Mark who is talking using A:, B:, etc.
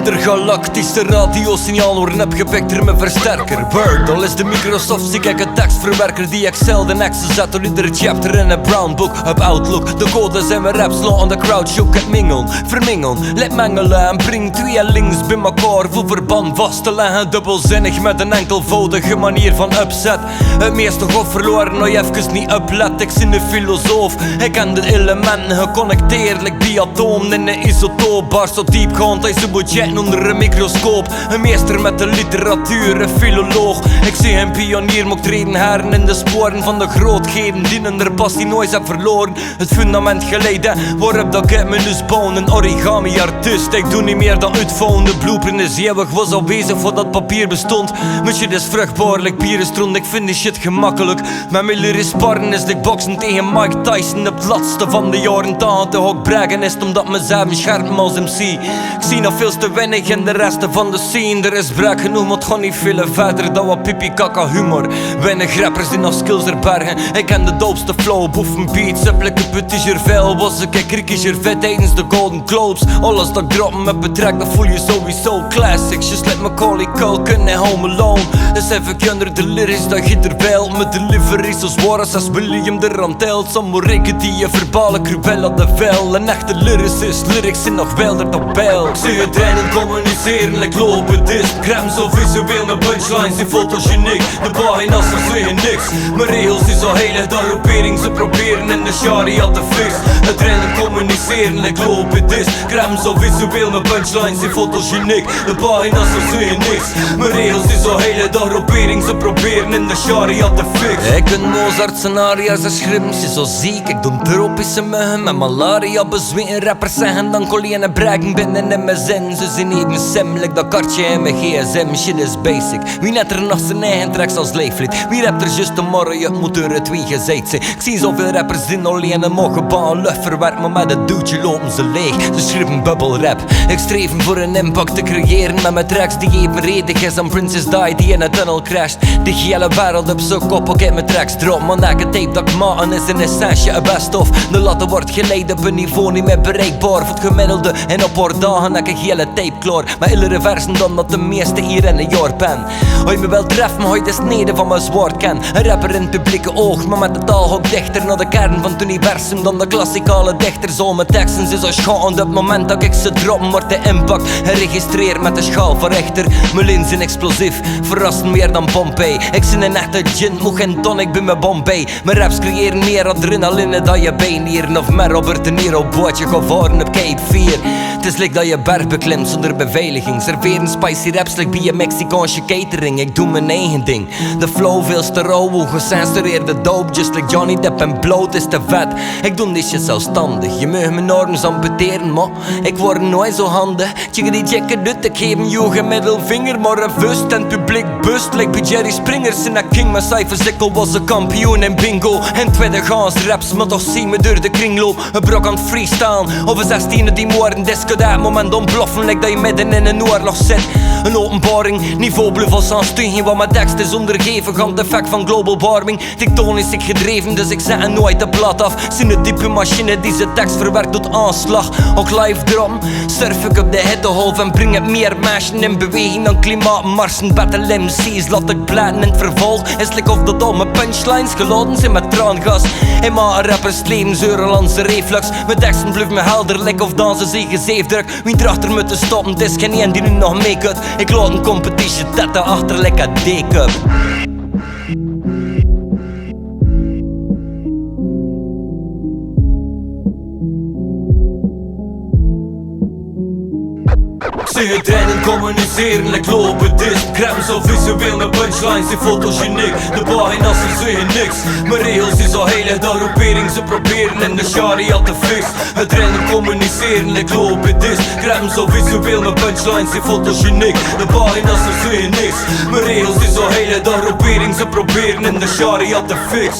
A: Intergalactische radiosignaal worden opgepikt door mijn versterker. Word, al is de Microsoft zie ik een tekstverwerker die Excel de Excel zet door iedere chapter in een brown book op Outlook. De codes in mijn raps slaan aan de crowd show. Het mingelen, vermingelen, let mengelen en breng twee links bij elkaar voor verband vast te leggen. Dubbelzinnig met een enkelvoudige manier van upset. Het meeste goed verloren, nog even niet oplet. Ik zie een filosoof, ik ken de elementen geconnecteerd like die atomen in een isotoop. Bar zo diepgaand als een budget onder een microscoop. Een meester met de literatuur, een filoloog. Ik zie een pionier, maar ik treden heren in de sporen van de grootheden die in der passie nooit heb verloren. Het fundament geleid waarop dat ik me dus bouw. Een origami artiest, ik doe niet meer dan uitvouwen. De blueprint is eeuwig, was al bezig voordat papier bestond. Mijn shit is vruchtbaar, like pierenstrond, ik vind die shit gemakkelijk. Met mijn lyrisch sparren is like boksen tegen Mike Tyson. Op het laatste van de jaren 80 ook braggen is het omdat mezelf scherp als MC. Ik zie nog veel te weinig in de resten van de scene. Er is brek genoeg, maar het gaat niet veel verder dan wat pipi kaka humor. Weinig rappers die nog skills erbergen. Ik ken de doopste flow, boefen beats, heb like een petit Gervais. Was ik Ricky Gervais tijdens de Golden Globes. Alles dat ik drop met betrek, dat voel je sowieso. Classics, just like Macaulay Culkin en Home Alone. Dus even ik onder de lyrics dat je er wel. Met delivery zo zwaar als William de Rantel. Samoreiken die je verbale cruel aan de vel. Een echte lyricist, lyrics zijn nog wel de tabel. Ik zie het eindelijk communiceren, like lopen disc. Crème zo visueel met punchlines die fotogeniek. De pagina's zeggen niks. Mijn regels is al heilig, de groepering ze proberen in de sharia te fix. Het eindelijk communiceren, like lopen disc. Crème zo visueel met punchlines die fotogeniek. De pagina's zeggen niks. Mijn regels is al heilig, de groepering ze proberen in de sharia te fix. Ik ken Mozart zijn aria's en schrijven ze zo ziek. Ik doe tropische muggen met malaria bezweten. Rappers zeggen dan colline breken binnen in mijn zin. Ze zien even semmelijk dat kartje in mijn gsm. Shit is basic. Wie net er nog zijn eigen tracks als leeflied. Wie rapt er just de morgen, je moet er het wie gezegd zijn. Ik zie zoveel rappers in alleen en mogen baan lucht verwerkt. Maar met het duwtje lopen ze leeg. Ze schrijven bubble rap. Ik streef voor een impact te creëren met mijn tracks die even redig is. Een Princess Die die in een tunnel crasht. De hele wereld op zo'n kop, ook in mijn tracks drop. Maar elke tape dat ik maken is in essentie een best of. De latten wordt geleid op een niveau niet meer bereikbaar voor het gemiddelde. En op paar dagen heb ik een hele tape klaar. Maar illere versen dan dat de meeste hier in een jaar ben. Hoe je me wel treft, maar hoe je de snede van mijn zwaard ken. Een rapper in het publieke oog, maar met de taal ook dichter naar de kern van het universum dan de klassikale dichter. Zo mijn teksten is als schaal op het moment dat ik ze droppen wordt de impact geregistreerd met de schaal van rechter. Mijn lins zijn explosief, verrassen meer dan Pompeii. Ik zin een echte gin, moe geen tonic bij mijn Bombay. Mijn raps creëren meer adrenaline dan je beennieren. Of met Robert De Niro bootje gevaren op Cape 4. Het is like dat je berg beklimt zonder beveiliging. Serveren spicy raps like bij een Mexicaanse catering. Ik doe mijn eigen ding. De flow veel te rauw, gecensureerde dope. Just like Johnny Depp en bloot is te vet. Ik doe dit shit zelfstandig. Je mag mijn norms amputeren, maar ik word nooit zo handig. Check die jacket uit, ik geef een joge middelvinger. Maar een vust en het publiek bust like bij Jerry Springers. En dat king mijn cijfers, ik al was een kampioen in bingo. En tweede gaans raps, maar toch zie me door de kringloop. Een brok aan het freestyle, of een 16e die moorden disco. Dat moment ontploffen, like dat je midden in een oorlog zit. Een openbaring, niveau bluf als aanstuiging. Want mijn tekst is ondergeven aan het effect van global warming. Tektonisch ik gedreven, dus ik zet een nooit de plat af. Zijn de diepe machine die zijn tekst verwerkt tot aanslag. Ook live drum, surf ik op de hittegolf en breng het meer mensen in beweging dan klimaatmarsen. Battle MC's, laat ik blijten in het vervolg. Is like of dat al mijn punchlines geladen zijn met traangas. En maar rappers leven Zeurelandse reflux. Mijn teksten blijven me helder, like of dansen ze gezeefdruk. Wie erachter me te stoppen, het is geen een die nu nog make-up. Ik laat een competitie tetten achter like een D-cup. Zie het eindelijk communiceren, like lopen disc. Crème zo visueel met punchlines die fotogeniek. De pagina's zeggen niks. Mijn regels is al heilig, de groepering ze proberen in de sharia te fix. Het eindelijk communiceren, like lopen disc. Crème zo visueel met punchlines die fotogeniek. De pagina's zeggen niks. Mijn regels is al heilig, de groepering ze proberen in de sharia te fix.